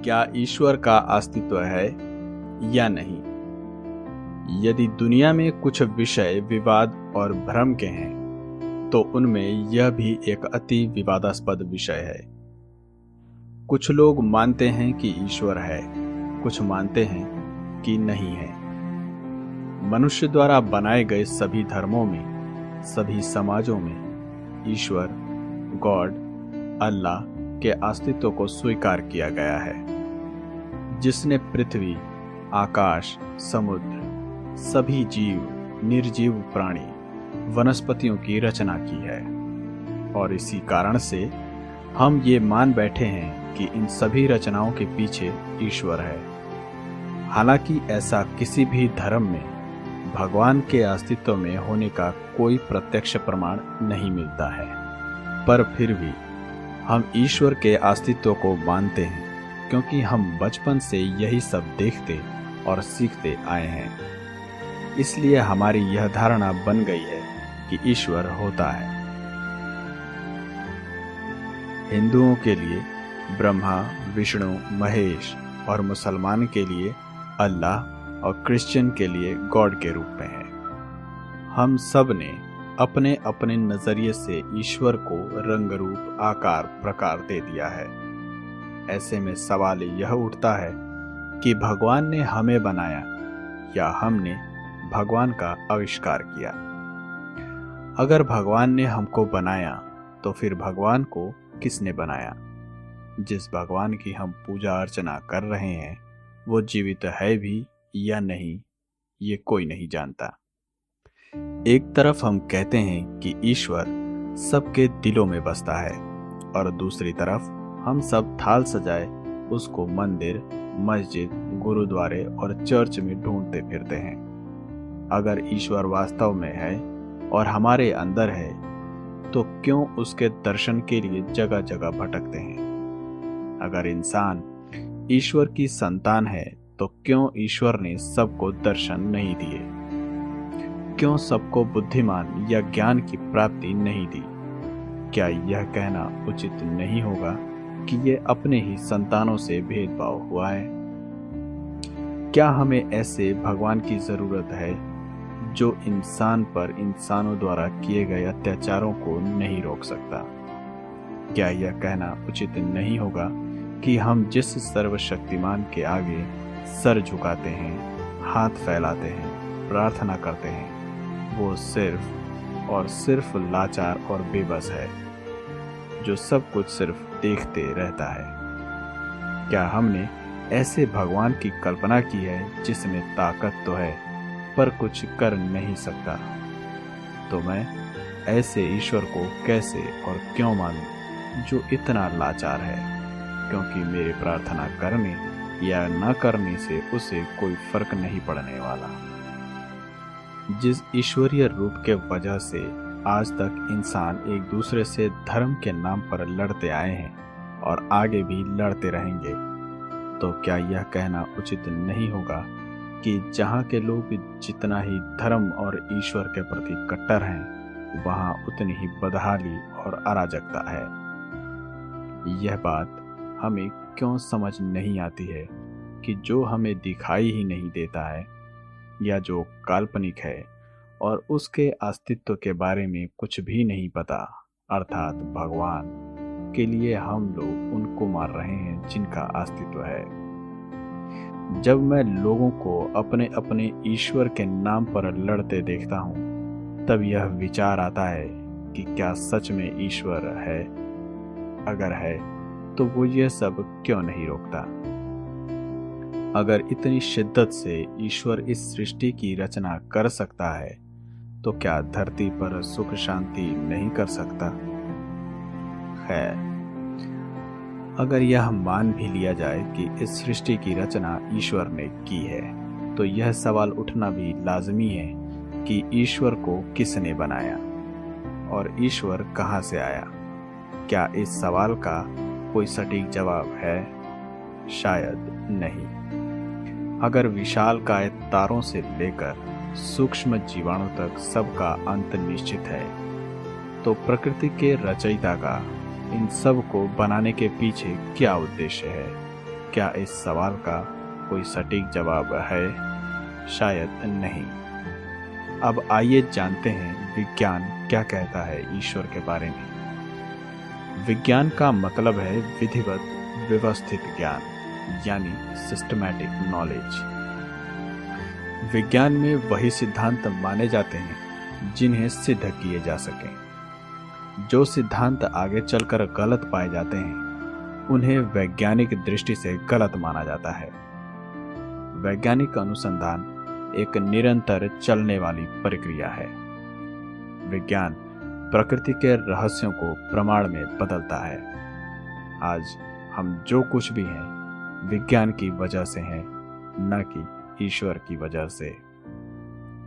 क्या ईश्वर का अस्तित्व है या नहीं? यदि दुनिया में कुछ विषय विवाद और भ्रम के हैं, तो उनमें यह भी एक अति विवादास्पद विषय है। कुछ लोग मानते हैं कि ईश्वर है, कुछ मानते हैं कि नहीं है। मनुष्य द्वारा बनाए गए सभी धर्मों में, सभी समाजों में ईश्वर, गॉड, अल्लाह के अस्तित्व को स्वीकार किया गया है, जिसने पृथ्वी, आकाश, समुद्र, सभी जीव, निर्जीव प्राणी, वनस्पतियों की रचना की है। और इसी कारण से हम ये मान बैठे हैं कि इन सभी रचनाओं के पीछे ईश्वर है। हालांकि ऐसा किसी भी धर्म में भगवान के अस्तित्व में होने का कोई प्रत्यक्ष प्रमाण नहीं मिलता है, पर फिर भी हम ईश्वर के अस्तित्व को मानते हैं, क्योंकि हम बचपन से यही सब देखते और सीखते आए हैं। इसलिए हमारी यह धारणा बन गई है कि ईश्वर होता है। हिंदुओं के लिए ब्रह्मा, विष्णु, महेश और मुसलमान के लिए अल्लाह और क्रिश्चियन के लिए गॉड के रूप में है। हम सब ने अपने अपने नजरिए से ईश्वर को रंग, रूप, आकार, प्रकार दे दिया है। ऐसे में सवाल यह उठता है कि भगवान ने हमें बनाया या हमने भगवान का आविष्कार किया। अगर भगवान ने हमको बनाया, तो फिर भगवान को किसने बनाया? जिस भगवान की हम पूजा अर्चना कर रहे हैं, वो जीवित है भी या नहीं, ये कोई नहीं जानता। एक तरफ हम कहते हैं कि ईश्वर सबके दिलों में बसता है, और दूसरी तरफ हम सब थाल सजाए उसको मंदिर, मस्जिद, गुरुद्वारे और चर्च में ढूंढते फिरते हैं। अगर ईश्वर वास्तव में है और हमारे अंदर है, तो क्यों उसके दर्शन के लिए जगह जगह भटकते हैं? अगर इंसान ईश्वर की संतान है, तो क्यों ईश्वर ने सबको दर्शन नहीं दिए? क्यों सबको बुद्धिमान या ज्ञान की प्राप्ति नहीं दी? क्या यह कहना उचित नहीं होगा कि यह अपने ही संतानों से भेदभाव हुआ है? क्या हमें ऐसे भगवान की जरूरत है जो इंसान पर इंसानों द्वारा किए गए अत्याचारों को नहीं रोक सकता? क्या यह कहना उचित नहीं होगा कि हम जिस सर्वशक्तिमान के आगे सर झुकाते हैं, हाथ फैलाते हैं, प्रार्थना करते हैं, वो सिर्फ और सिर्फ लाचार और बेबस है, जो सब कुछ सिर्फ देखते रहता है? क्या हमने ऐसे भगवान की कल्पना की है जिसमें ताकत तो है पर कुछ कर नहीं सकता? तो मैं ऐसे ईश्वर को कैसे और क्यों मानूं जो इतना लाचार है, क्योंकि मेरे प्रार्थना करने या न करने से उसे कोई फर्क नहीं पड़ने वाला। जिस ईश्वरीय रूप के वजह से आज तक इंसान एक दूसरे से धर्म के नाम पर लड़ते आए हैं और आगे भी लड़ते रहेंगे, तो क्या यह कहना उचित नहीं होगा कि जहाँ के लोग जितना ही धर्म और ईश्वर के प्रति कट्टर हैं, वहाँ उतनी ही बदहाली और अराजकता है? यह बात हमें क्यों समझ नहीं आती है कि जो हमें दिखाई ही नहीं देता है, या जो काल्पनिक है और उसके अस्तित्व के बारे में कुछ भी नहीं पता, अर्थात भगवान, के लिए हम लोग उनको मार रहे हैं जिनका अस्तित्व है। जब मैं लोगों को अपने अपने ईश्वर के नाम पर लड़ते देखता हूँ, तब यह विचार आता है कि क्या सच में ईश्वर है? अगर है, तो वो यह सब क्यों नहीं रोकता? अगर इतनी शिद्दत से ईश्वर इस सृष्टि की रचना कर सकता है, तो क्या धरती पर सुख शांति नहीं कर सकता? खैर, अगर यह मान भी लिया जाए कि इस सृष्टि की रचना ईश्वर ने की है, तो यह सवाल उठना भी लाजमी है कि ईश्वर को किसने बनाया और ईश्वर कहाँ से आया? क्या इस सवाल का कोई सटीक जवाब है? शायद नहीं। अगर विशालकाय तारों से लेकर सूक्ष्म जीवाणु तक सबका अंत निश्चित है, तो प्रकृति के रचयिता का इन सब को बनाने के पीछे क्या उद्देश्य है? क्या इस सवाल का कोई सटीक जवाब है? शायद नहीं। अब आइए जानते हैं विज्ञान क्या कहता है ईश्वर के बारे में। विज्ञान का मतलब है विधिवत व्यवस्थित ज्ञान, यानी सिस्टमैटिक नॉलेज। विज्ञान में वही सिद्धांत माने जाते हैं जिन्हें सिद्ध किए जा सकें। जो सिद्धांत आगे चलकर गलत पाए जाते हैं उन्हें वैज्ञानिक दृष्टि से गलत माना जाता है। वैज्ञानिक अनुसंधान एक निरंतर चलने वाली प्रक्रिया है। विज्ञान प्रकृति के रहस्यों को प्रमाण में बदलता है। आज हम जो कुछ भी हैं विज्ञान की वजह से हैं, न कि ईश्वर की वजह से।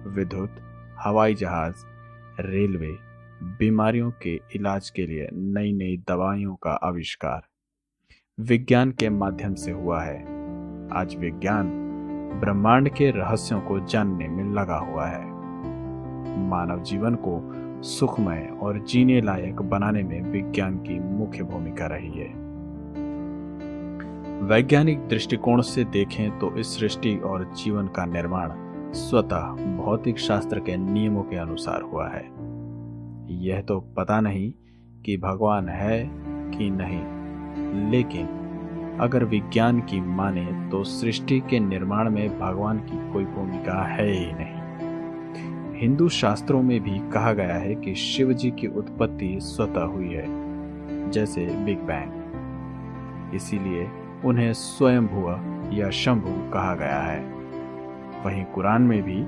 विद्युत, हवाई जहाज, रेलवे, बीमारियों के इलाज के लिए नई नई दवाइयों का आविष्कार विज्ञान के माध्यम से हुआ है। आज विज्ञान ब्रह्मांड के रहस्यों को जानने में लगा हुआ है। मानव जीवन को सुखमय और जीने लायक बनाने में विज्ञान की मुख्य भूमिका रही है। वैज्ञानिक दृष्टिकोण से देखें तो इस सृष्टि और जीवन का निर्माण स्वतः भौतिक शास्त्र के नियमों के अनुसार हुआ है। यह तो पता नहीं कि भगवान है कि नहीं, लेकिन अगर विज्ञान की माने तो सृष्टि के निर्माण में भगवान की कोई भूमिका है ही नहीं। हिंदू शास्त्रों में भी कहा गया है कि शिव जी की उत्पत्ति स्वतः हुई है, जैसे बिग बैंग। इसीलिए उन्हें स्वयंभुव या शंभु कहा गया है। वहीं कुरान में भी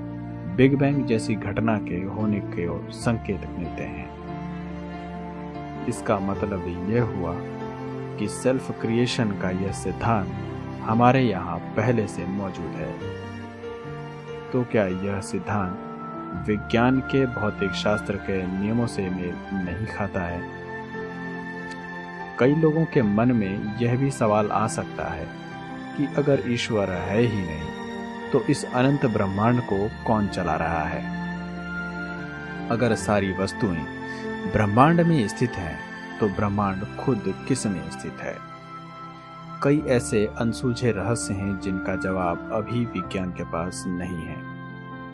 बिग बैंग जैसी घटना के होने के संकेत मिलते हैं। इसका मतलब यह हुआ कि सेल्फ क्रिएशन का यह सिद्धांत हमारे यहाँ पहले से मौजूद है। तो क्या यह सिद्धांत विज्ञान के भौतिक शास्त्र के नियमों से मेल नहीं खाता है? कई लोगों के मन में यह भी सवाल आ सकता है कि अगर ईश्वर है ही नहीं तो इस अनंत ब्रह्मांड को कौन चला रहा है? अगर सारी वस्तुएं ब्रह्मांड में स्थित हैं तो ब्रह्मांड खुद किस में स्थित है? कई ऐसे अनसुलझे रहस्य हैं जिनका जवाब अभी विज्ञान के पास नहीं है।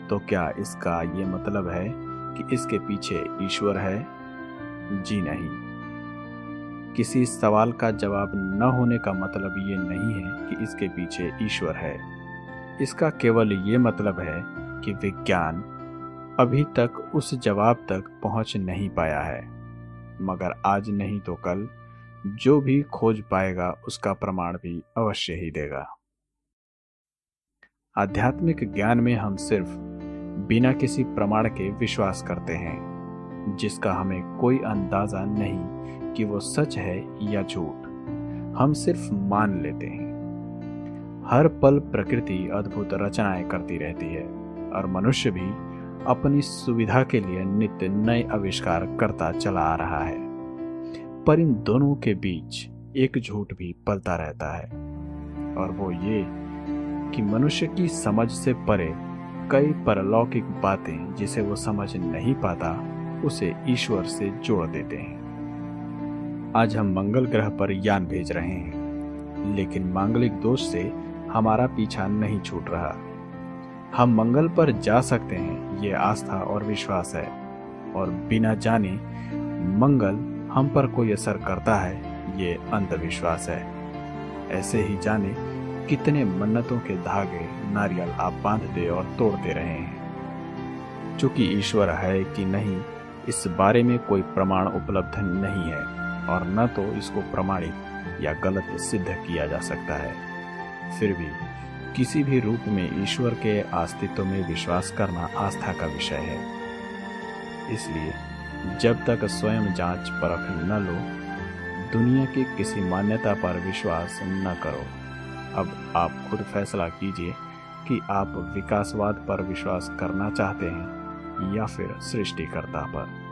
तो क्या इसका ये मतलब है कि इसके पीछे ईश्वर है? जी नहीं। किसी सवाल का जवाब न होने का मतलब ये नहीं है कि इसके पीछे ईश्वर है। इसका केवल ये मतलब है कि विज्ञान अभी तक उस जवाब तक पहुंच नहीं पाया है, मगर आज नहीं तो कल जो भी खोज पाएगा उसका प्रमाण भी अवश्य ही देगा। आध्यात्मिक ज्ञान में हम सिर्फ बिना किसी प्रमाण के विश्वास करते हैं, जिसका हमें कोई अंदाजा नहीं कि वो सच है या झूठ। हम सिर्फ मान लेते हैं। हर पल प्रकृति अद्भुत रचनाएं करती रहती है और मनुष्य भी अपनी सुविधा के लिए नित्य नए आविष्कार करता चला आ रहा है। पर इन दोनों के बीच एक झूठ भी पलता रहता है, और वो ये कि मनुष्य की समझ से परे कई परलौकिक बातें जिसे वो समझ नहीं पाता उसे ईश्वर से जोड़ देते हैं। आज हम मंगल ग्रह पर यान भेज रहे हैं, लेकिन मांगलिक दोष से हमारा पीछा नहीं छूट रहा। हम मंगल पर जा सकते हैं, ये आस्था और विश्वास है, और बिना जाने मंगल हम पर कोई असर करता है, ये अंधविश्वास है। ऐसे ही जाने कितने मन्नतों के धागे नारियल आप बांधते और तोड़ते रहे हैं। चूंकि ईश्वर है कि नहीं इस बारे में कोई प्रमाण उपलब्ध नहीं है, और न तो इसको प्रमाणित या गलत सिद्ध किया जा सकता है। फिर भी किसी भी रूप में ईश्वर के अस्तित्व में विश्वास करना आस्था का विषय है। इसलिए जब तक स्वयं जांच परख न लो, दुनिया की किसी मान्यता पर विश्वास न करो। अब आप खुद फैसला कीजिए कि आप विकासवाद पर विश्वास करना चाहते हैं या फिर सृष्टिकर्ता पर।